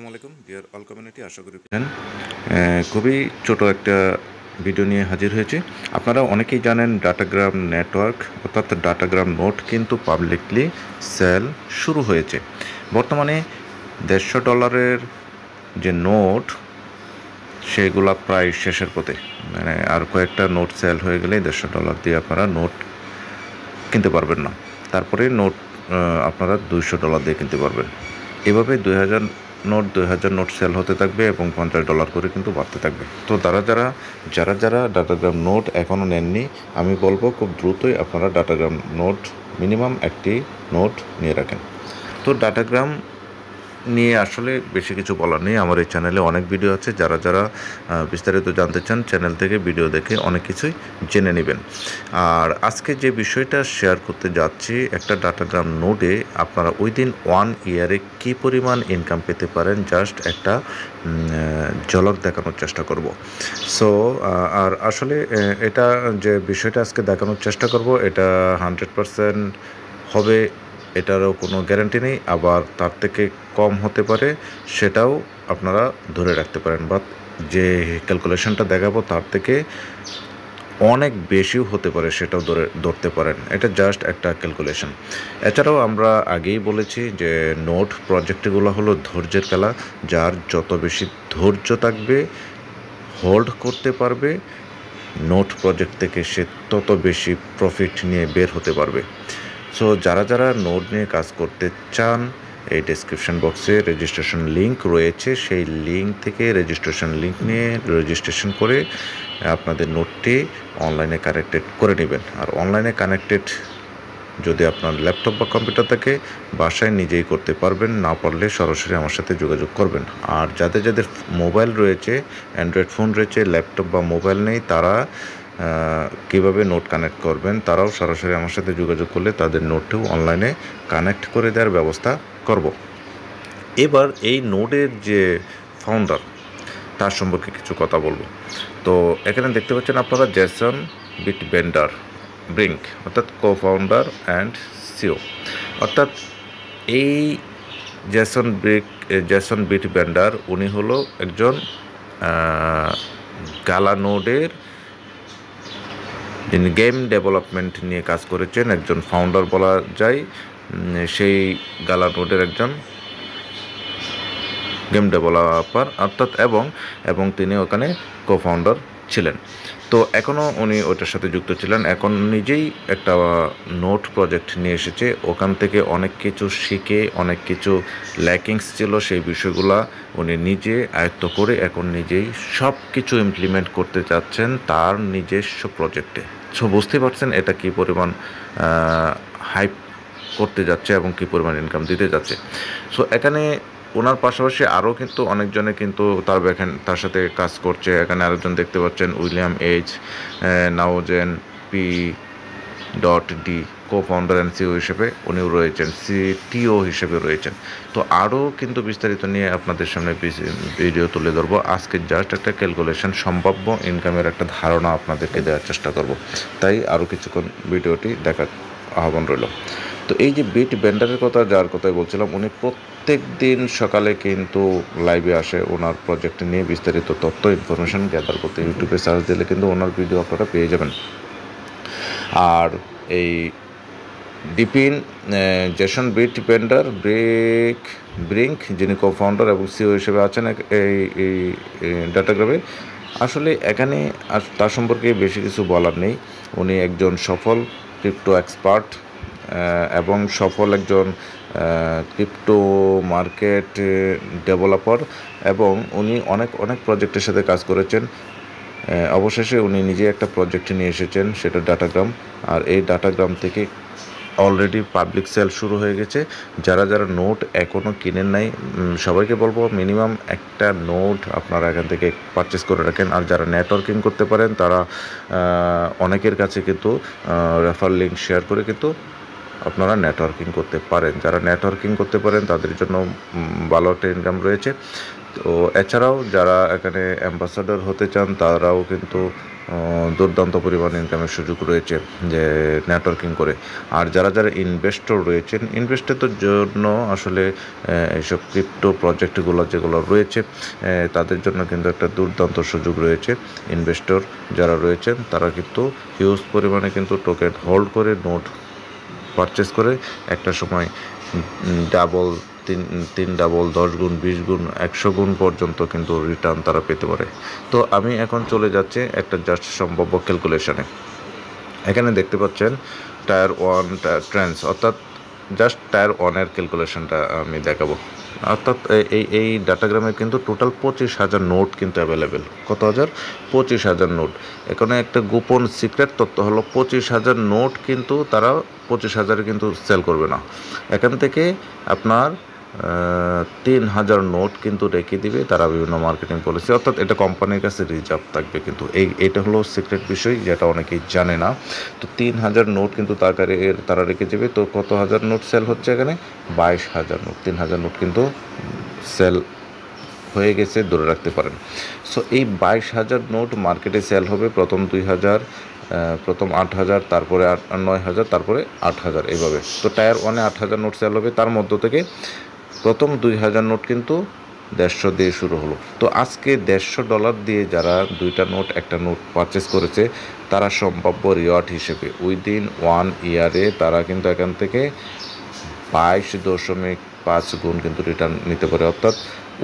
আসসালামু আলাইকুম deer all community, আশা করি খুবই ছোট একটা ভিডিও নিয়ে হাজির হয়েছে। আপনারা অনেকেই জানেন ডাটাগ্রাম নেটওয়ার্ক অর্থাৎ ডাটাগ্রাম নোট কিন্তু পাবলিকলি সেল শুরু হয়েছে। বর্তমানে $150 যে নোট সেগুলা প্রায় শেষের পথে, মানে আর কয়েকটা নোট সেল হয়ে গেলে $150 দিয়ে আপনারা নোট কিনতে পারবেন না। তারপরে নোট আপনারা $200 দিয়ে কিনতে পারবেন। এভাবে 2000 নোট সেল হতে থাকবে এবং $50 করে কিন্তু বাড়তে থাকবে। তো যারা ডাটাগ্রাম নোট এখনও নেননি, আমি বলবো খুব দ্রুতই আপনারা ডাটাগ্রাম নোট মিনিমাম একটি নোট নিয়ে রাখেন। তো ডাটাগ্রাম নিয়ে আসলে বেশি কিছু বলার নেই। আমার এই চ্যানেলে অনেক ভিডিও আছে, যারা বিস্তারিত জানতে চান চ্যানেল থেকে ভিডিও দেখে অনেক কিছুই জেনে নেবেন। আর আজকে যে বিষয়টা শেয়ার করতে যাচ্ছি, একটা ডাটাগ্রাম নোডে আপনারা উইদিন 1 ইয়ারে কী পরিমাণ ইনকাম পেতে পারেন জাস্ট একটা ঝলক দেখানোর চেষ্টা করব। সো আর আসলে এটা যে বিষয়টা আজকে দেখানোর চেষ্টা করব, এটা 100% হবে এটারও কোনো গ্যারান্টি নেই, আবার তার থেকে কম হতে পারে সেটাও আপনারা ধরে রাখতে পারেন, বা যে ক্যালকুলেশনটা দেখাবো তার থেকে অনেক বেশিও হতে পারে সেটাও ধরতে পারেন। এটা জাস্ট একটা ক্যালকুলেশন। এছাড়াও আমরা আগেই বলেছি যে নোট প্রজেক্টগুলো হলো ধৈর্যের খেলা। যার যত বেশি ধৈর্য থাকবে, হোল্ড করতে পারবে, নোট প্রজেক্ট থেকে সে তত বেশি প্রফিট নিয়ে বের হতে পারবে। সো যারা নোট নিয়ে কাজ করতে চান, এই ডেসক্রিপশন বক্সে রেজিস্ট্রেশন লিঙ্ক রয়েছে, সেই লিঙ্ক থেকে রেজিস্ট্রেশন লিঙ্ক নিয়ে রেজিস্ট্রেশন করে আপনাদের নোটটি অনলাইনে কানেক্টেড করে নেবেন। আর অনলাইনে কানেক্টেড যদি আপনার ল্যাপটপ বা কম্পিউটার থাকে, বাসায় নিজেই করতে পারবেন, না পারলে সরাসরি আমার সাথে যোগাযোগ করবেন। আর যাদের মোবাইল রয়েছে, অ্যান্ড্রয়েড ফোন রয়েছে, ল্যাপটপ বা মোবাইল নেই, তারা কীভাবে নোট কানেক্ট করবেন তারাও সরাসরি আমার সাথে যোগাযোগ করলে তাদের নোটটিও অনলাইনে কানেক্ট করে দেওয়ার ব্যবস্থা করব। এবার এই নোটের যে ফাউন্ডার, তার সম্পর্কে কিছু কথা বলবো। তো এখানে দেখতে পাচ্ছেন আপনারা জেসন বিটবেন্ডার ব্রিঙ্ক, অর্থাৎ কো-ফাউন্ডার অ্যান্ড সিও। অর্থাৎ এই জেসন বিটবেন্ডার উনি হলো একজন গালা নোডের যিনি গেম ডেভেলপমেন্ট নিয়ে কাজ করেছেন, একজন ফাউন্ডার বলা যায়। সেই গালা নোডের একজন গেম ডেভেলপার অর্থাৎ এবং তিনি ওখানে কো-ফাউন্ডার ছিলেন। তো এখনও উনি ওটার সাথে যুক্ত ছিলেন। এখন নিজেই একটা নোট প্রজেক্ট নিয়ে এসেছে, ওখান থেকে অনেক কিছু শিখে, অনেক কিছু ল্যাকিংস ছিল সেই বিষয়গুলা উনি নিজে আয়ত্ত করে এখন নিজেই সব কিছু ইমপ্লিমেন্ট করতে চাচ্ছেন তার নিজস্ব প্রজেক্টে। সো বুঝতে পারছেন এটা কী পরিমাণ হাইপ করতে যাচ্ছে এবং কী পরিমাণ ইনকাম দিতে যাচ্ছে। সো এখানে ওনার পাশাপাশি আরও কিন্তু অনেকজনে কিন্তু তার সাথে কাজ করছে। এখানে আরেকজন দেখতে পাচ্ছেন উইলিয়াম এইচ নাওজেন P.D, কো-ফাউন্ডার অ্যান্ড সিও হিসেবে উনিও রয়েছেন, সিটিও হিসেবে রয়েছেন। তো আরও কিন্তু বিস্তারিত নিয়ে আপনাদের সামনে ভিডিও তুলে ধরবো। আজকে জাস্ট একটা ক্যালকুলেশন, সম্ভাব্য ইনকামের একটা ধারণা আপনাদেরকে দেওয়ার চেষ্টা করব। তাই আরও কিছুক্ষণ ভিডিওটি দেখার আহ্বান রইল। তো এই যে বিটবেন্ডারের কথা, যার কথাই বলছিলাম, উনি প্রত্যেক দিন সকালে কিন্তু লাইভে আসে ওনার প্রজেক্ট নিয়ে বিস্তারিত তথ্য ইনফরমেশন গ্যাদার করতে। ইউটিউবে সার্চ দিলে কিন্তু ওনার ভিডিও আপনারা পেয়ে যাবেন। আর এই জেসন বিটবেন্ডার ব্রিঙ্ক, যিনি কো-ফাউন্ডার এবং সিও হিসেবে আছেন এই ডাটাগ্রামে, আসলে এখানে তার সম্পর্কে বেশি কিছু বলার নেই। উনি একজন সফল ক্রিপ্টো এক্সপার্ট এবং সফল একজন ক্রিপ্টো মার্কেট ডেভেলপার, এবং উনি অনেক প্রজেক্টের সাথে কাজ করেছেন। অবশেষে উনি নিজে একটা প্রজেক্ট নিয়ে এসেছেন, সেটা ডাটাগ্রাম। আর এই ডাটাগ্রাম থেকে অলরেডি পাবলিক সেল শুরু হয়ে গেছে। যারা নোট এখনও কিনেন নাই, সবাইকে বলবো মিনিমাম একটা নোট আপনারা এখান থেকে পারচেস করে রাখেন। আর যারা নেটওয়ার্কিং করতে পারেন তারা অনেকের কাছে কিন্তু রেফার লিঙ্ক শেয়ার করে কিন্তু আপনারা নেটওয়ার্কিং করতে পারেন। যারা নেটওয়ার্কিং করতে পারেন তাদের জন্য ভালো একটা ইনকাম রয়েছে। তো এছাড়াও যারা এখানে অ্যাম্বাসাডর হতে চান তারাও কিন্তু দুর্দান্ত পরিমাণ ইনকামের সুযোগ রয়েছে যে নেটওয়ার্কিং করে। আর যারা যারা ইনভেস্টর রয়েছেন, ইনভেস্টরদের জন্য আসলে এইসব ক্রিপ্টো প্রজেক্টগুলো যেগুলো রয়েছে তাদের জন্য কিন্তু একটা দুর্দান্ত সুযোগ রয়েছে। ইনভেস্টর যারা রয়েছেন তারা কিন্তু হিউজ পরিমাণে কিন্তু টোকেন হোল্ড করে নোট পারচেস করে একটা সময় ডাবল তিন ডাবল 10 গুণ 20 গুণ 100 গুণ পর্যন্ত কিন্তু রিটার্ন তারা পেতে পারে। তো আমি এখন চলে যাচ্ছি একটা জাস্ট সম্ভাব্য ক্যালকুলেশনে। এখানে দেখতে পাচ্ছেন টায়ার 1 ট্রেন্ডস, অর্থাৎ জাস্ট টায়ার 1-এর ক্যালকুলেশনটা আমি দেখাবো। অর্থাৎ এই ডাটাগ্রামে কিন্তু টোটাল 25,000 নোট কিন্তু অ্যাভেলেবেল। কত হাজার? 25,000 নোট। এখানে একটা গোপন সিক্রেট তথ্য হলো 25,000 নোট কিন্তু তারা 25,000 কিন্তু সেল করবে না। এখান থেকে আপনার 3,000 নোট কিন্তু রেখে দিবে তারা বিভিন্ন মার্কেটিং পলিসি, অর্থাৎ এটা কোম্পানির কাছে রিজার্ভ থাকবে। কিন্তু এটা হলো সিক্রেট বিষয় যেটা অনেকেই জানে না। তো 3,000 নোট কিন্তু তারা রেখে যাবে। তো কত হাজার নোট সেল হচ্ছে এখানে? 22,000 নোট। 3,000 নোট কিন্তু সেল হয়ে গেছে ধরে রাখতে পারেন। সো এই 22,000 নোট মার্কেটে সেল হবে প্রথম 2,000, প্রথম 8,000, তারপরে 9,000, তারপরে 8,000 এইভাবে। তো টায়ার 1-এ 8,000 নোট সেল হবে। তার মধ্য থেকে প্রথম 2,000 নোট কিন্তু 150 দিয়ে শুরু হলো। তো আজকে $150 দিয়ে যারা 2টা নোট একটা নোট পারচেস করেছে তারা সম্ভাব্য রিওয়ার্ড হিসেবে উইদিন 1 ইয়ারে তারা কিন্তু এখান থেকে 22.5 গুণ কিন্তু রিটার্ন নিতে পারে। অর্থাৎ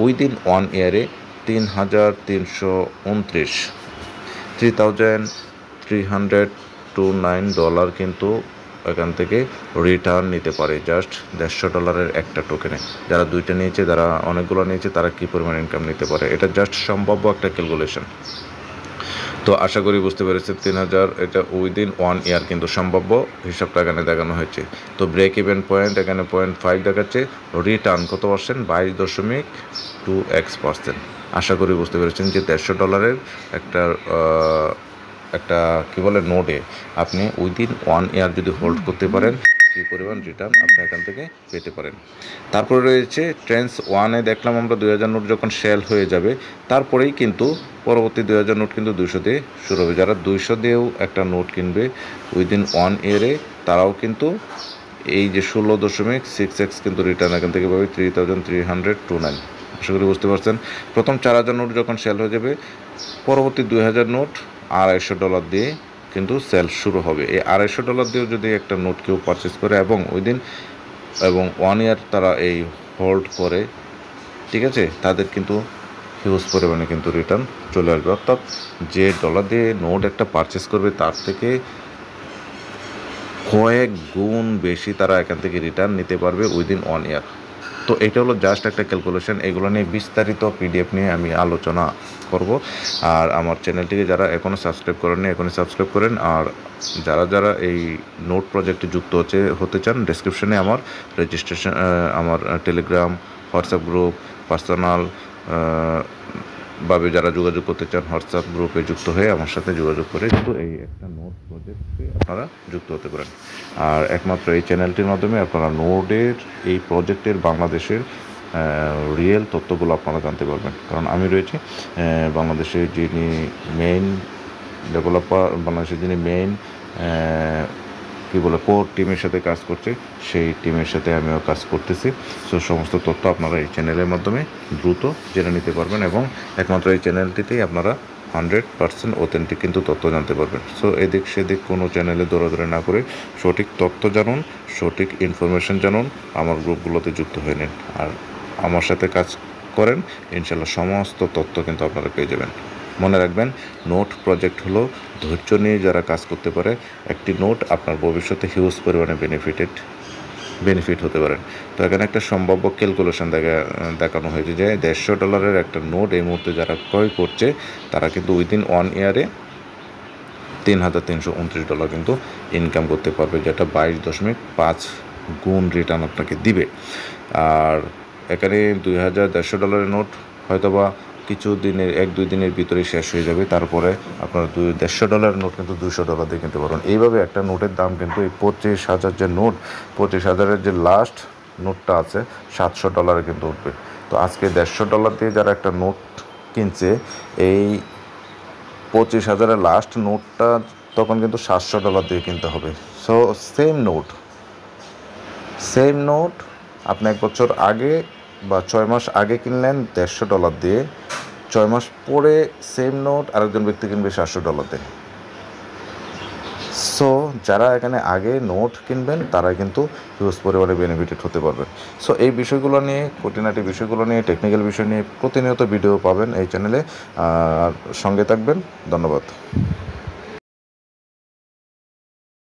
উইদিন 1 ইয়ারে $3,329 কিন্তু এখান থেকে রিটার্ন নিতে পারে জাস্ট $150 একটা টোকেনে। যারা 2টা নিয়েছে, যারা অনেকগুলো নিয়েছে, তারা কী পরিমাণ ইনকাম নিতে পারে, এটা জাস্ট সম্ভাব্য একটা ক্যালকুলেশন। তো আশা করি বুঝতে পেরেছেন 3,000 এটা উইদিন 1 ইয়ার কিন্তু সম্ভাব্য হিসাবটা এখানে দেখানো হয়েছে। তো ব্রেক ইভেন পয়েন্ট এখানে 0.5 দেখাচ্ছে। রিটার্ন কত পার্সেন্ট? 22.2x%। আশা করি বুঝতে পেরেছেন যে $150 একটা কী বলে নোটে আপনি উইদিন 1 ইয়ার যদি হোল্ড করতে পারেন কী পরিমাণ রিটার্ন আপনি এখান থেকে পেতে পারেন। তারপরে রয়েছে ট্রেন্ডস 1-এ দেখলাম আমরা 2,000 নোট যখন সেল হয়ে যাবে তারপরেই কিন্তু পরবর্তী 2,000 নোট কিন্তু 200 দিয়ে শুরু হবে। যারা 200 দিয়েও একটা নোট কিনবে উইদিন 1 ইয়ারে তারাও কিন্তু এই যে 16.6x কিন্তু রিটার্ন এখান থেকে পাবে 3,329। আশা করি বুঝতে পারছেন। প্রথম 4,000 নোট যখন সেল হয়ে যাবে পরবর্তী 2,000 নোট $250 দিয়ে কিন্তু সেল শুরু হবে। এই $250 দিয়েও যদি একটা নোট কেউ পারচেস করে এবং এবং 1 ইয়ার তারা এই হোল্ড করে, ঠিক আছে, তাদের কিন্তু হিউজ পরিমাণে কিন্তু রিটার্ন চলে আসবে। অর্থাৎ যে ডলার দিয়ে নোট একটা পারচেস করবে তার থেকে কয়েক গুণ বেশি তারা এখান থেকে রিটার্ন নিতে পারবে উইদিন 1 ইয়ার। তো এটা হলো জাস্ট একটা ক্যালকুলেশন। এগুলো নিয়ে বিস্তারিত পিডিএফ নিয়ে আমি আলোচনা করব। আর আমার চ্যানেলটিকে যারা এখনও সাবস্ক্রাইব করেননি এখনই সাবস্ক্রাইব করেন। আর যারা যারা এই নোট প্রজেক্টে যুক্ত হতে চান ডেসক্রিপশনে আমার রেজিস্ট্রেশন, আমার টেলিগ্রাম, হোয়াটসঅ্যাপ গ্রুপ, পার্সোনাল ভাবে যারা যোগাযোগ করতে চান হোয়াটসঅ্যাপ গ্রুপে যুক্ত হয়ে আমার সাথে যোগাযোগ করে কিন্তু এই একটা নোট প্রজেক্টে আপনারা যুক্ত হতে পারেন। আর একমাত্র এই চ্যানেলটির মাধ্যমে আপনারা নোটের এই প্রজেক্টের বাংলাদেশের রিয়েল তথ্যগুলো আপনারা জানতে পারবেন। কারণ আমি রয়েছি বাংলাদেশের যিনি মেইন ডেভেলপার, বাংলাদেশের যিনি মেইন কোর টিমের সাথে কাজ করছে, সেই টিমের সাথে আমিও কাজ করতেছি। সো সমস্ত তথ্য আপনারা এই চ্যানেলের মাধ্যমে দ্রুত জেনে নিতে পারবেন এবং একমাত্র এই চ্যানেলটিতেই আপনারা 100% অথেন্টিক কিন্তু তথ্য জানতে পারবেন। সো এদিক সেদিক কোনো চ্যানেলে দৌড়াদৌড়ি না করে সঠিক তথ্য জানুন, সঠিক ইনফরমেশন জানুন, আমার গ্রুপগুলোতে যুক্ত হয়ে নিন আর আমার সাথে কাজ করেন, ইনশাল্লাহ সমস্ত তথ্য কিন্তু আপনারা পেয়ে যাবেন। মনে রাখবেন নোট প্রজেক্ট হলো ধৈর্য নিয়ে যারা কাজ করতে পারে একটি নোট আপনার ভবিষ্যতে হিউজ পরিমাণে বেনিফিট হতে পারেন। তো এখানে একটা সম্ভাব্য ক্যালকুলেশন দেখানো হয়েছে যে $150 একটা নোট এই মুহূর্তে যারা ক্রয় করছে তারা কিন্তু উইদিন 1 ইয়ারে $3,329 কিন্তু ইনকাম করতে পারবে, যেটা 22.5 গুণ রিটার্ন আপনাকে দিবে। আর এখানে $150 নোট হয়তোবা কিছু দিনের 1-2 দিনের ভিতরেই শেষ হয়ে যাবে। তারপরে আপনার $150 নোট কিন্তু $200 দিয়ে কিনতে পারবেন। এইভাবে একটা নোটের দাম কিন্তু এই 25,000 যে নোট, 25,000-এর যে লাস্ট নোটটা আছে $700 কিন্তু উঠবে। তো আজকে $150 দিয়ে যারা একটা নোট কিনছে এই 25,000-এর লাস্ট নোটটা তখন কিন্তু $700 দিয়ে কিনতে হবে। সো সেম নোট আপনি 1 বছর আগে বা 6 মাস আগে কিনলেন $150 দিয়ে, 6 মাস পরে সেম নোট আরেকজন ব্যক্তি কিনবে $700 দিয়ে। সো যারা এখানে আগে নোট কিনবেন তারা কিন্তু হিউজ পরিমাণে বেনিফিটেড হতে পারবেন। সো এই বিষয়গুলো নিয়ে, খুঁটিনাটি বিষয়গুলো নিয়ে, টেকনিক্যাল বিষয় নিয়ে প্রতিনিয়ত ভিডিও পাবেন এই চ্যানেলে। আর সঙ্গে থাকবেন। ধন্যবাদ।